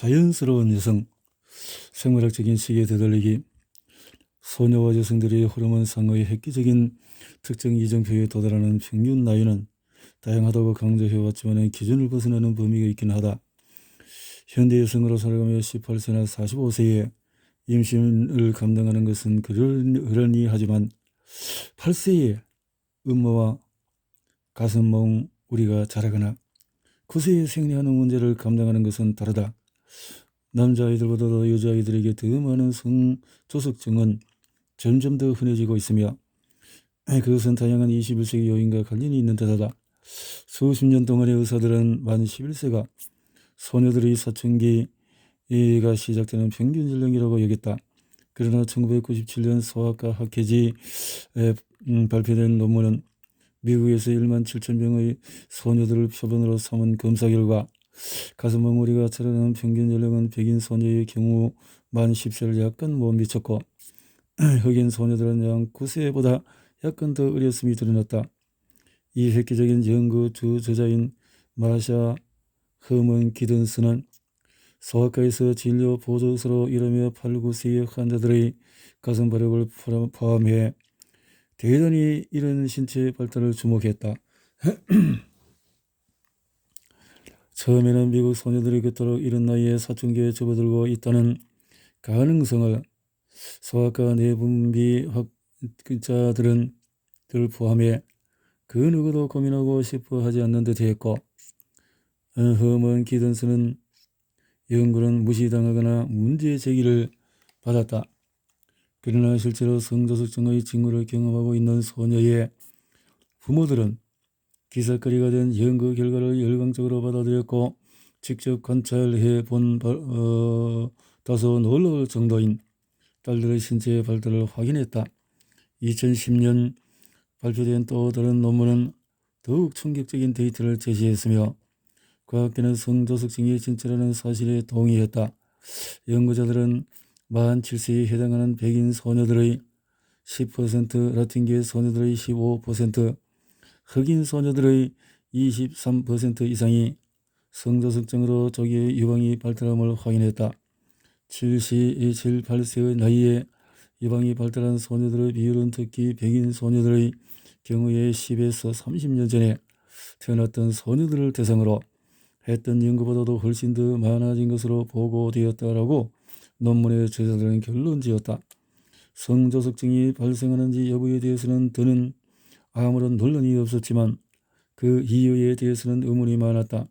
자연스러운 여성, 생물학적인 시기에 되돌리기, 소녀와 여성들의 호르몬상의 획기적인 특정 이정표에 도달하는 평균 나이는 다양하다고 강조해왔지만 기준을 벗어나는 범위가 있긴 하다. 현대 여성으로 살아가며 18세나 45세에 임신을 감당하는 것은 그러니 하지만 8세에 음모와 가슴 우리가 자라거나 9세에 생리하는 문제를 감당하는 것은 다르다. 남자아이들보다도 여자아이들에게 더 많은 성조석증은 점점 더 흔해지고 있으며 그것은 다양한 21세기 요인과 관련이 있는 듯하다. 수십 년 동안의 의사들은 만 11세가 소녀들의 사춘기가 시작되는 평균 연령이라고 여겼다. 그러나 1997년 소아과 학회지에 발표된 논문은 미국에서 1만 7천 명의 소녀들을 표본으로 삼은 검사 결과 가슴 멍울이가 자라나는 평균 연령은 백인 소녀의 경우 만 10세를 약간 못 미쳤고 흑인 소녀들은 약 9세보다 약간 더 어렸음이 드러났다. 이 획기적인 연구 주저자인 마샤 허먼 기든스는 소아과에서 진료 보조서로 일하며 8, 9세의 환자들의 가슴 발육을 포함해 대단히 이런 신체 발달을 주목했다. 처음에는 미국 소녀들이 그토록 이른 나이에 사춘기에 접어들고 있다는 가능성을 소아과 내분비 학자들을 포함해 그 누구도 고민하고 싶어 하지 않는 듯 했고 허먼 기든스는 연구는 무시당하거나 문제 제기를 받았다. 그러나 실제로 성조석증의 징후를 경험하고 있는 소녀의 부모들은 기사거리가 된 연구 결과를 열광적으로 받아들였고 직접 관찰해 본 다소 놀라울 정도인 딸들의 신체 발달을 확인했다. 2010년 발표된 또 다른 논문은 더욱 충격적인 데이터를 제시했으며 과학계는 성조석증이 진짜라는 사실에 동의했다. 연구자들은 만 7세에 해당하는 백인 소녀들의 10%, 라틴계 소녀들의 15%, 흑인 소녀들의 23% 이상이 성조석증으로 조기 유방이 발달함을 확인했다. 7, 8세의 나이에 유방이 발달한 소녀들의 비율은 특히 백인 소녀들의 경우에 10에서 30년 전에 태어났던 소녀들을 대상으로 했던 연구보다도 훨씬 더 많아진 것으로 보고되었다라고 논문의 저자들은 결론지었다. 성조석증이 발생하는지 여부에 대해서는 더는 아무런 논란이 없었지만 그 이유에 대해서는 의문이 많았다.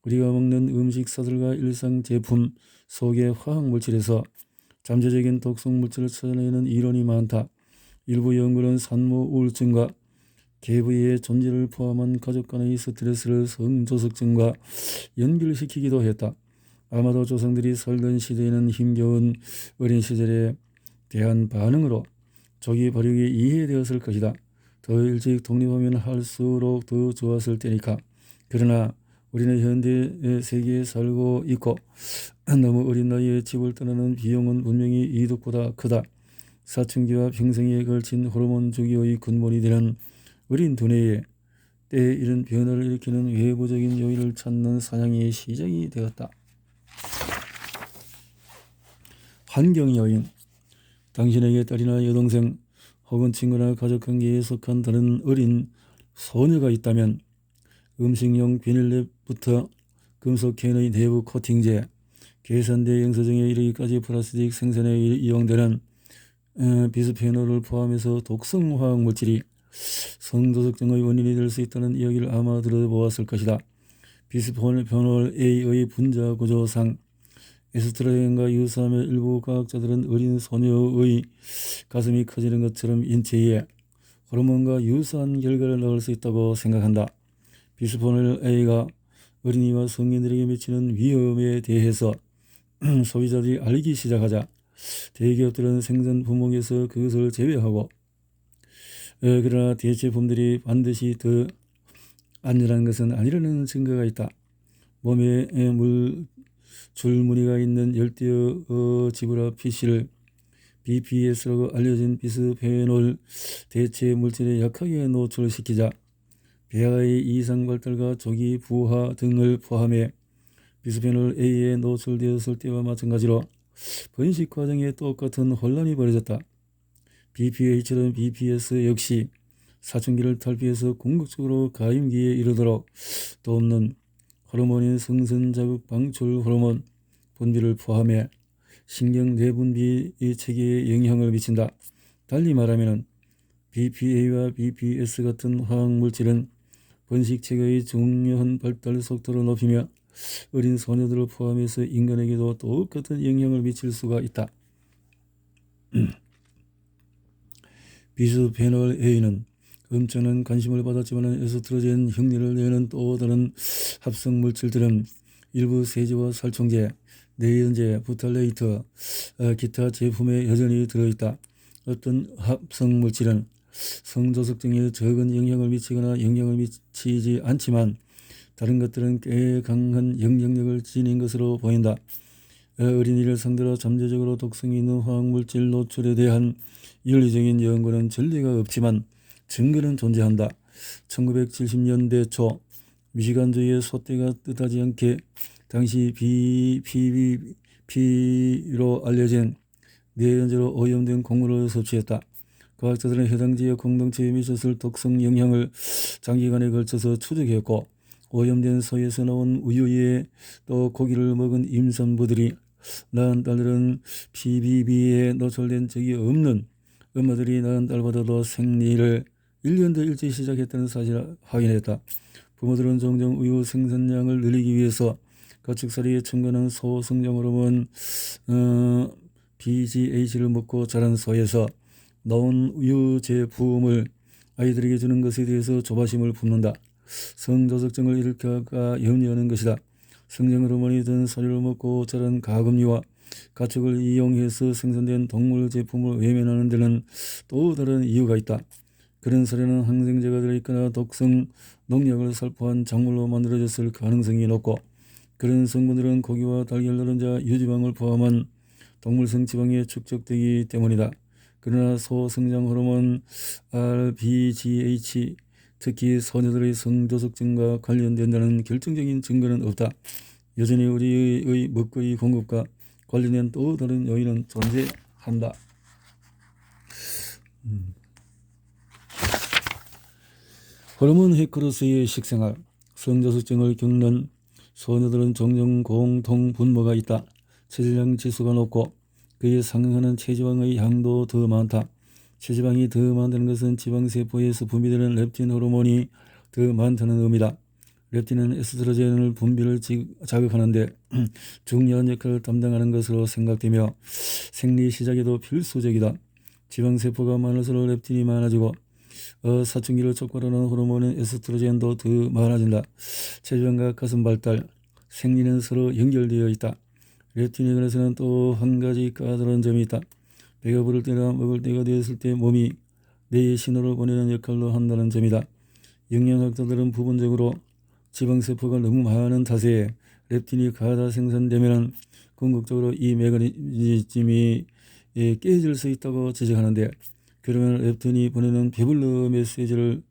우리가 먹는 음식사들과 일상 제품 속의 화학물질에서 잠재적인 독성물질을 찾아내는 이론이 많다. 일부 연구는 산모 우울증과 계부의 존재를 포함한 가족 간의 스트레스를 성조석증과 연결시키기도 했다. 아마도 조상들이 살던 시대에는 힘겨운 어린 시절에 대한 반응으로 조기 발육이 이해되었을 것이다. 더 일찍 독립하면 할수록 더 좋았을 때니까. 그러나 우리는 현대 세계에 살고 있고 너무 어린 나이에 집을 떠나는 비용은 분명히 이득보다 크다. 사춘기와 평생에 걸친 호르몬 주기의 근본이 되는 어린 두뇌에 때에 이런 변화를 일으키는 외부적인 요인을 찾는 사냥이 시작이 되었다. 환경 요인. 당신에게 딸이나 여동생 혹은 친구나 가족관계에 속한 다른 어린 소녀가 있다면 음식용 비닐랩부터 금속캔의 내부 코팅제, 계산대 영수증에 이르기까지 플라스틱 생산에 이용되는 비스페놀을 포함해서 독성 화학물질이 성조석증의 원인이 될 수 있다는 이야기를 아마 들어보았을 것이다. 비스페놀 A의 분자 구조상 에스트로겐과 유사하며 일부 과학자들은 어린 소녀의 가슴이 커지는 것처럼 인체에 호르몬과 유사한 결과를 낳을 수 있다고 생각한다. 비스페놀 A가 어린이와 성인들에게 미치는 위험에 대해서 소비자들이 알기 시작하자 대기업들은 생산 품목에서 그것을 제외하고 그러나 대체품들이 반드시 더 안전한 것은 아니라는 증거가 있다. 몸에 줄무늬가 있는 열대어 지브라 피쉬를 BPS라고 알려진 비스페놀 대체 물질에 약하게 노출시키자 폐하의 이상 발달과 조기 부화 등을 포함해 비스페놀 A에 노출되었을 때와 마찬가지로 번식 과정에 똑같은 혼란이 벌어졌다. BPA처럼 BPS 역시 사춘기를 탈피해서 궁극적으로 가임기에 이르도록 돕는 호르몬인 성선자극 방출 호르몬 분비를 포함해 신경 내분비 체계에 영향을 미친다. 달리 말하면 BPA와 BPS 같은 화학물질은 번식 체계의 중요한 발달 속도를 높이며 어린 소녀들을 포함해서 인간에게도 똑같은 영향을 미칠 수가 있다. 비스페놀 A는 엄청난 관심을 받았지만 에스트로겐 흉내를 내는 또 다른 합성 물질들은 일부 세제와 살충제, 내연제, 부탈레이트, 기타 제품에 여전히 들어있다. 어떤 합성 물질은 성조석증에 적은 영향을 미치거나 영향을 미치지 않지만 다른 것들은 꽤 강한 영향력을 지닌 것으로 보인다. 어린이를 상대로 잠재적으로 독성이 있는 화학물질 노출에 대한 윤리적인 연구는 전례가 없지만 증거는 존재한다. 1970년대 초 미시간주의 소떼가 뜻하지 않게 당시 PBP로 알려진 내연제로 오염된 곡물을 섭취했다. 과학자들은 해당 지역 공동체에 미쳤을 독성 영향을 장기간에 걸쳐서 추적했고 오염된 소에서 나온 우유에 또 고기를 먹은 임산부들이 낳은 딸들은 PBB에 노출된 적이 없는 엄마들이 낳은 딸보다도 생리를 1년 더 일찍 시작했다는 사실을 확인했다. 부모들은 종종 우유 생산량을 늘리기 위해서 가축살이에 첨가한 소성장 호르몬 BGH를 먹고 자란 소에서 나온 우유 제품을 아이들에게 주는 것에 대해서 조바심을 품는다. 성조석증을 일으킬까 염려하는 것이다. 성장 호르몬이 든 사료를 먹고 자란 가금류와 가축을 이용해서 생산된 동물 제품을 외면하는 데는 또 다른 이유가 있다. 그런 사료는 항생제가 들어있거나 독성 농약을 살포한 작물로 만들어졌을 가능성이 높고 그런 성분들은 고기와 달걀, 노른자, 유지방을 포함한 동물성 지방에 축적되기 때문이다. 그러나 소성장 호르몬 RBGH, 특히 소녀들의 성조석증과 관련된다는 결정적인 증거는 없다. 여전히 우리의 먹거리 공급과 관련된 또 다른 요인은 존재한다. 호르몬 해커로서의 식생활. 성조석증을 겪는 소녀들은 종종 공통 분모가 있다. 체질량 지수가 높고 그에 상응하는 체지방의 양도 더 많다. 체지방이 더 많다는 것은 지방세포에서 분비되는 렙틴 호르몬이 더 많다는 의미다. 렙틴은 에스트로겐을 분비를 자극하는데 중요한 역할을 담당하는 것으로 생각되며 생리 시작에도 필수적이다. 지방세포가 많을수록 렙틴이 많아지고 사춘기를 촉발하는 호르몬인 에스트로겐도 더 많아진다. 체지방과 가슴 발달, 생리는 서로 연결되어 있다. 렙틴에 관해서는 또 한 가지 까다로운 점이 있다. 배가 부를 때나 먹을 때가 되었을 때 몸이 뇌에 신호를 보내는 역할도 한다는 점이다. 영양학자들은 부분적으로 지방세포가 너무 많은 탓에 렙틴이 과다 생산되면 궁극적으로 이 메커니즘이 깨질 수 있다고 지적하는데 그러면 렙틴이 보내는 배불러 메시지를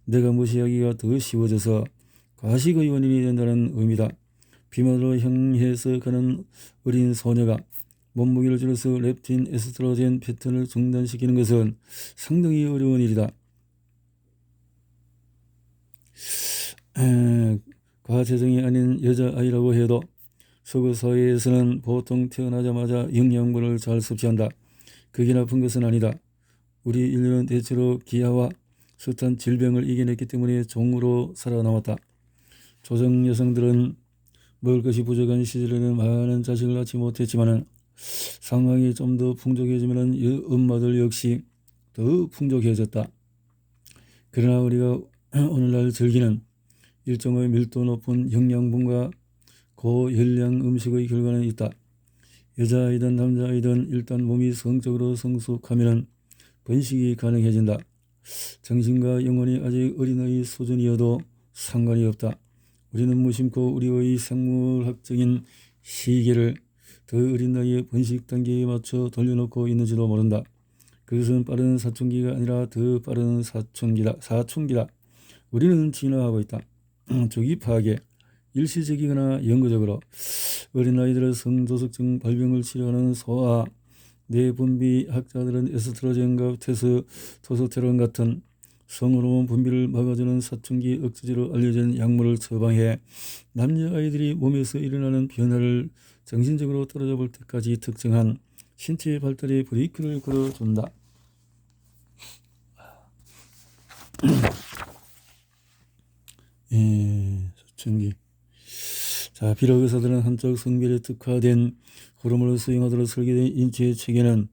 내가 무시하기가 더 쉬워져서 과식의 원인이 된다는 의미다. 비만으로 향해서 가는 어린 소녀가 몸무게를 줄여서 렙틴 에스트로겐 패턴을 중단시키는 것은 상당히 어려운 일이다. 과체중이 아닌 여자아이라고 해도 서구 사회에서는 보통 태어나자마자 영양분을 잘 섭취한다. 그게 나쁜 것은 아니다. 우리 인류는 대체로 기아와 숱한 질병을 이겨냈기 때문에 종으로 살아남았다. 조정 여성들은 먹을 것이 부족한 시절에는 많은 자식을 낳지 못했지만 상황이 좀 더 풍족해지면 엄마들 역시 더 풍족해졌다. 그러나 우리가 오늘날 즐기는 일종의 밀도 높은 영양분과 고열량 음식의 결과는 있다. 여자아이든 남자아이든 일단 몸이 성적으로 성숙하면 번식이 가능해진다. 정신과 영혼이 아직 어린아이 수준이어도 상관이 없다. 우리는 무심코 우리의 생물학적인 시계를 더 어린 나이에 번식 단계에 맞춰 돌려놓고 있는지도 모른다. 그것은 빠른 사춘기가 아니라 더 빠른 사춘기다. 우리는 진화하고 있다. 조기 파괴, 일시적이거나 영구적으로 어린 아이들의 성조석증 발병을 치료하는 소아 내분비 학자들은 에스트로겐과 테스토스테론 같은 성호르몬 분비를 막아주는 사춘기 억제제로 알려진 약물을 처방해 남자아이들이 몸에서 일어나는 변화를 정신적으로 떨어져 볼 때까지 특정한 신체 발달의 브레이크를 걸어준다. 사춘기. 자, 비록 의사들은 한쪽 성별에 특화된 호르몬을 수용하도록 설계된 인체 체계는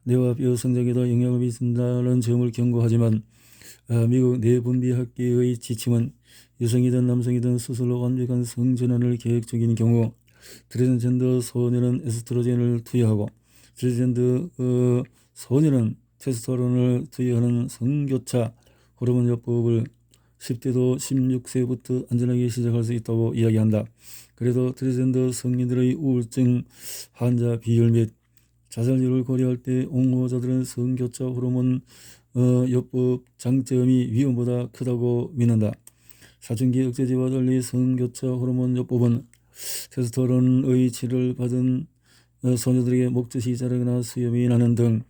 뇌와 뼈 성장에도 영향을 미친다는 점을 경고하지만 미국 내분비학계의 지침은 여성이든 남성이든 스스로 완벽한 성전환을 계획 중인 경우 트랜스젠더 소녀는 에스트로겐을 투여하고 트랜스젠더 소녀는 테스토스테론을 투여하는 성교차 호르몬요법을 10대도 16세부터 안전하게 시작할 수 있다고 이야기한다. 그래도 트랜스젠더 성인들의 우울증 환자 비율 및 자살률을 고려할 때 옹호자들은 성교차 호르몬 요법 장점이 위험보다 크다고 믿는다. 사춘기 억제제와 달리 성교차 호르몬 요법은 테스토스테론의 치료를 받은 소녀들에게 목젖이 자라거나 수염이 나는 등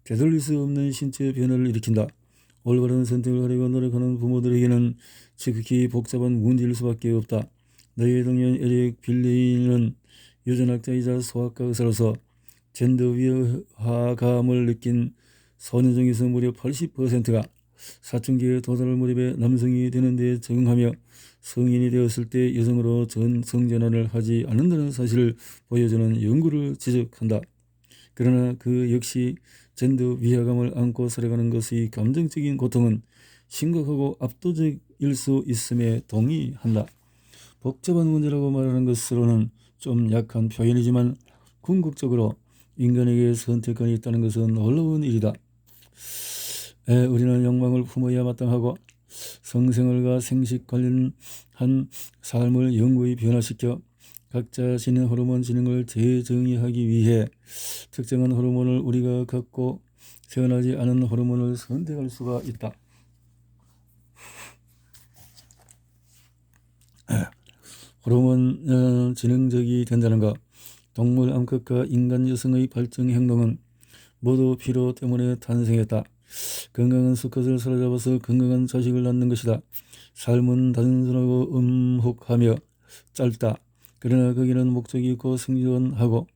되돌릴 수 없는 신체 변화를 일으킨다. 올바른 선택을 하려고 노력하는 부모들에게는 지극히 복잡한 문제일 수밖에 없다. 나의 동료 에릭 빌레이는 유전학자이자 소아과 의사로서 젠더 위화감을 느낀 소녀 중에서 무려 80%가 사춘기에 도달할 무렵에 남성이 되는 데 적응하며 성인이 되었을 때 여성으로 성전환을 하지 않는다는 사실을 보여주는 연구를 지적한다. 그러나 그 역시 젠더 위화감을 안고 살아가는 것의 감정적인 고통은 심각하고 압도적일 수 있음에 동의한다. 복잡한 문제라고 말하는 것으로는 좀 약한 표현이지만 궁극적으로 인간에게 선택권이 있다는 것은 놀라운 일이다. 우리는 욕망을 품어야 마땅하고 성생활과 생식 관련한 삶을 영구히 변화시켜 각자 지닌 호르몬 지능을 재정의하기 위해 특정한 호르몬을 우리가 갖고 태어나지 않은 호르몬을 선택할 수가 있다. 호르몬 지능적이 된다는 것. 동물 암컷과 인간 여성의 발정 행동은 모두 피로 때문에 탄생했다. 건강한 수컷을 사로잡아서 건강한 자식을 낳는 것이다. 삶은 단순하고 음혹하며 짧다. 그러나 거기는 목적이 있고 생존하고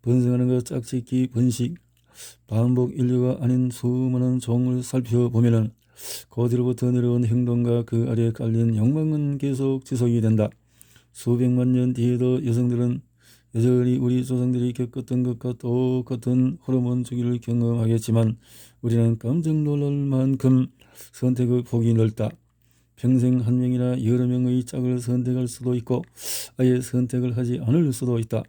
번성하는 것 짝짓기 번식 반복 인류가 아닌 수많은 종을 살펴보면은 고대로부터 내려온 행동과 그 아래에 깔린 욕망은 계속 지속이 된다. 수백만 년 뒤에도 여성들은 여전히 우리 조상들이 겪었던 것과 똑같은 호르몬 주기를 경험하겠지만 우리는 깜짝 놀랄 만큼 선택의 폭이 넓다. 평생 한 명이나 여러 명의 짝을 선택할 수도 있고 아예 선택을 하지 않을 수도 있다.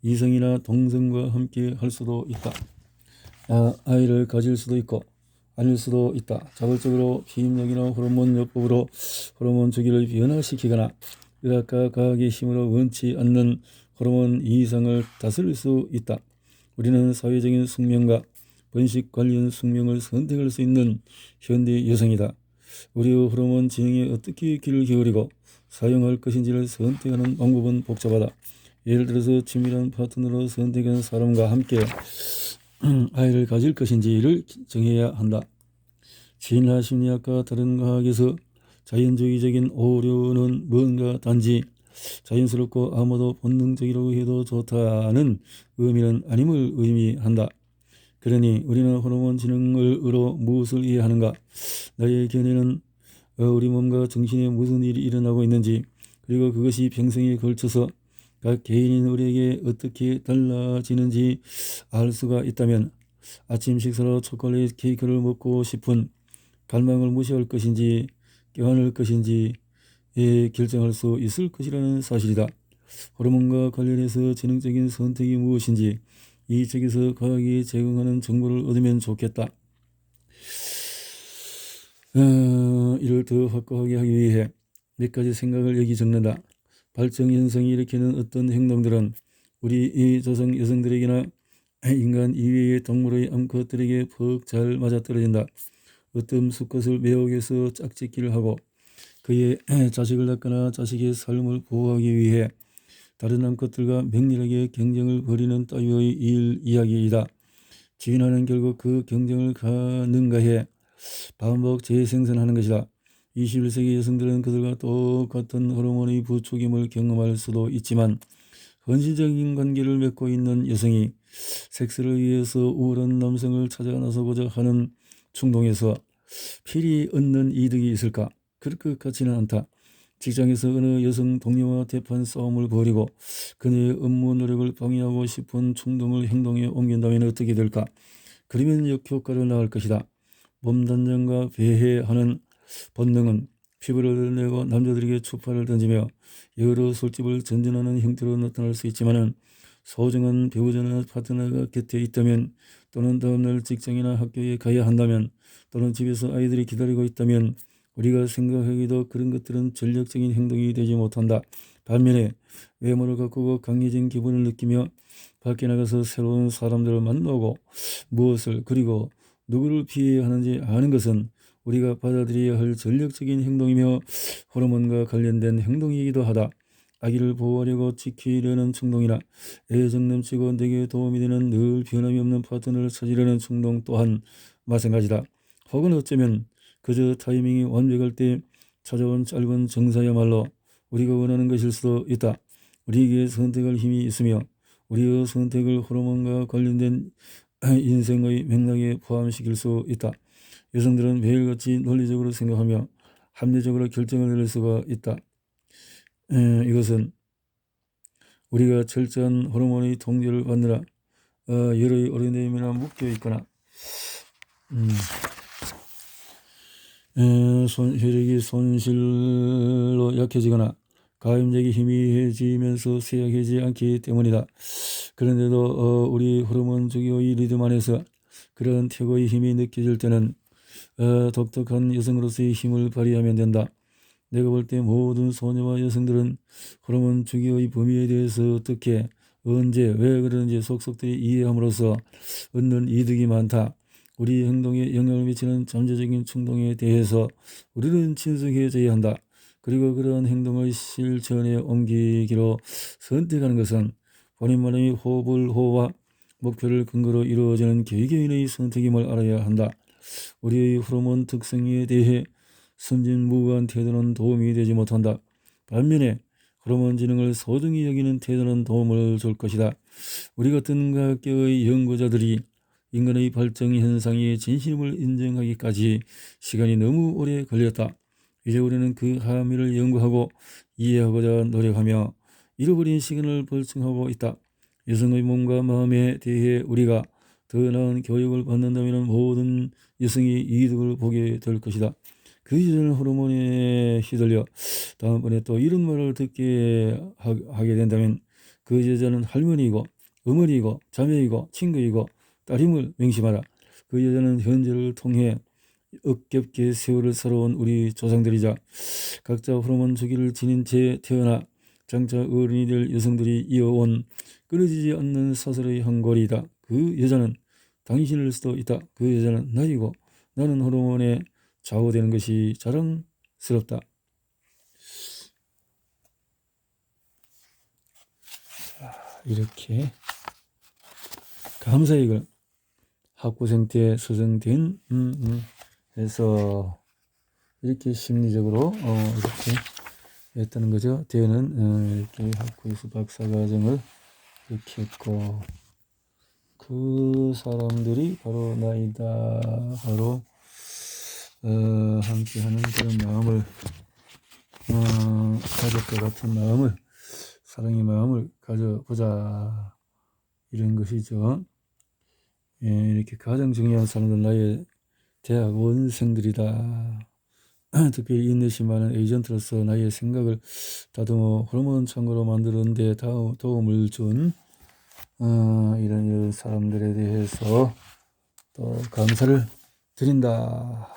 이성이나 동성과 함께 할 수도 있다. 아이를 가질 수도 있고 아닐 수도 있다. 자발적으로 피임약이나 호르몬 요법으로 호르몬 주기를 변화시키거나 의학과 과학의 힘으로 원치 않는 호르몬 이상을 다스릴 수 있다. 우리는 사회적인 숙명과 번식 관련 숙명을 선택할 수 있는 현대 여성이다. 우리의 호르몬 지능에 어떻게 귀를 기울이고 사용할 것인지를 선택하는 방법은 복잡하다. 예를 들어서 친밀한 파트너로 선택한 사람과 함께 아이를 가질 것인지를 정해야 한다. 진화 심리학과 다른 과학에서 자연주의적인 오류는 뭔가 단지 자연스럽고 아무도 본능적이라고 해도 좋다는 의미는 아님을 의미한다. 그러니 우리는 호르몬 지능으로 무엇을 이해하는가? 나의 견해는 우리 몸과 정신에 무슨 일이 일어나고 있는지 그리고 그것이 평생에 걸쳐서 각 개인인 우리에게 어떻게 달라지는지 알 수가 있다면 아침 식사로 초콜릿 케이크를 먹고 싶은 갈망을 무시할 것인지 껴안을 것인지 결정할 수 있을 것이라는 사실이다. 호르몬과 관련해서 지능적인 선택이 무엇인지 이 책에서 과학이 제공하는 정보를 얻으면 좋겠다. 이를 더 확고하게 하기 위해 몇 가지 생각을 여기 적는다. 발정 현상이 일으키는 어떤 행동들은 우리 이 조상 여성들에게나 인간 이외의 동물의 암컷들에게 퍽 잘 맞아떨어진다. 어떤 수컷을 매혹해서 짝짓기를 하고 그의 자식을 낳거나 자식의 삶을 보호하기 위해 다른 남것들과 맹렬하게 경쟁을 벌이는 따위의 이야기이다. 진화는 결국 그 경쟁을 능가해 반복 재생산하는 것이다. 21세기 여성들은 그들과 똑같은 호르몬의 부족임을 경험할 수도 있지만 헌신적인 관계를 맺고 있는 여성이 섹스를 위해서 우울한 남성을 찾아 나서고자 하는 충동에서 필히 얻는 이득이 있을까? 그럴 것 같지는 않다. 직장에서 어느 여성 동료와 대판 싸움을 벌이고 그녀의 업무 노력을 방해하고 싶은 충동을 행동에 옮긴다면 어떻게 될까? 그러면 역효과를 낳을 것이다. 몸 단장과 배회하는 본능은 피부를 내고 남자들에게 추파를 던지며 여러 술집을 전전하는 형태로 나타날 수 있지만 소중한 배우자나 파트너가 곁에 있다면 또는 다음날 직장이나 학교에 가야 한다면 또는 집에서 아이들이 기다리고 있다면 우리가 생각하기도 그런 것들은 전략적인 행동이 되지 못한다. 반면에 외모를 가꾸고 강해진 기분을 느끼며 밖에 나가서 새로운 사람들을 만나고 무엇을 그리고 누구를 피해야 하는지 아는 것은 우리가 받아들여야 할 전략적인 행동이며 호르몬과 관련된 행동이기도 하다. 아기를 보호하려고 지키려는 충동이나 애정 넘치고 내게 도움이 되는 늘 변함이 없는 파트너를 찾으려는 충동 또한 마찬가지다. 혹은 어쩌면 그저 타이밍이 완벽할 때 찾아온 짧은 정사야말로 우리가 원하는 것일 수도 있다. 우리에게 선택할 힘이 있으며 우리의 선택을 호르몬과 관련된 인생의 맥락에 포함시킬 수 있다. 여성들은 매일같이 논리적으로 생각하며 합리적으로 결정을 내릴 수가 있다. 이것은 우리가 철저한 호르몬의 통제를 받느라 여러의 어린애임이나 묶여 있거나 혈액이 손실로 약해지거나 가임력이 희미해지면서 쇠약해지지 않기 때문이다. 그런데도 우리 호르몬 주기의 리듬 안에서 그런 태고의 힘이 느껴질 때는 독특한 여성으로서의 힘을 발휘하면 된다. 내가 볼 때 모든 소녀와 여성들은 호르몬 주기의 범위에 대해서 어떻게, 언제, 왜 그러는지 속속들이 이해함으로써 얻는 이득이 많다. 우리 행동에 영향을 미치는 잠재적인 충동에 대해서 우리는 친숙해져야 한다. 그리고 그러한 행동을 실천에 옮기기로 선택하는 것은 본인만의 호불호와 목표를 근거로 이루어지는 개개인의 선택임을 알아야 한다. 우리의 호르몬 특성에 대해 선진무구한 태도는 도움이 되지 못한다. 반면에 호르몬 지능을 소중히 여기는 태도는 도움을 줄 것이다. 우리 같은 각계의 연구자들이 인간의 발전 현상의 진실을 인정하기까지 시간이 너무 오래 걸렸다. 이제 우리는 그 함의를 연구하고 이해하고자 노력하며 잃어버린 시간을 벌증하고 있다. 여성의 몸과 마음에 대해 우리가 더 나은 교육을 받는다면 모든 여성이 이득을 보게 될 것이다. 그 이전 호르몬에 휘둘려 다음번에 또 이런 말을 듣게 하게 된다면 그 여자는 할머니이고 어머니이고 자매이고 친구이고 딸임을 명심하라. 그 여자는 현재를 통해 억겹게 세월을 살아온 우리 조상들이자 각자 호르몬 주기를 지닌 채 태어나 장차 어른이 될 여성들이 이어온 끊어지지 않는 사슬의 한 고리이다. 그 여자는 당신일 수도 있다. 그 여자는 나이고 나는 호르몬에 좌우되는 것이 자랑스럽다. 이렇게 감사의 글 학부생 때 서정된 해서 이렇게 심리적으로 이렇게 했다는 거죠. 대는 이렇게 학부에서 박사과정을 이렇게 했고 그 사람들이 바로 나이다. 바로 함께하는 그런 마음을 가족과 같은 마음을 사랑의 마음을 가져보자 이런 것이죠. 이렇게 가장 중요한 사람들 나의 대학원생들이다. 특별히 인내심 많은 에이전트로서 나의 생각을 다듬어 호르몬 창고로 만드는 데 도움을 준 이런 사람들에 대해서 또 감사를 드린다.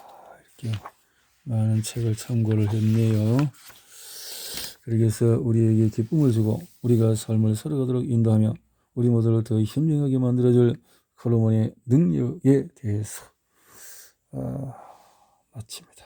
이렇게 많은 책을 참고를 했네요. 그래서 우리에게 기쁨을 주고 우리가 삶을 살아가도록 인도하며 우리 모두를 더 현명하게 만들어줄 호르몬의 능력에 대해서 마칩니다.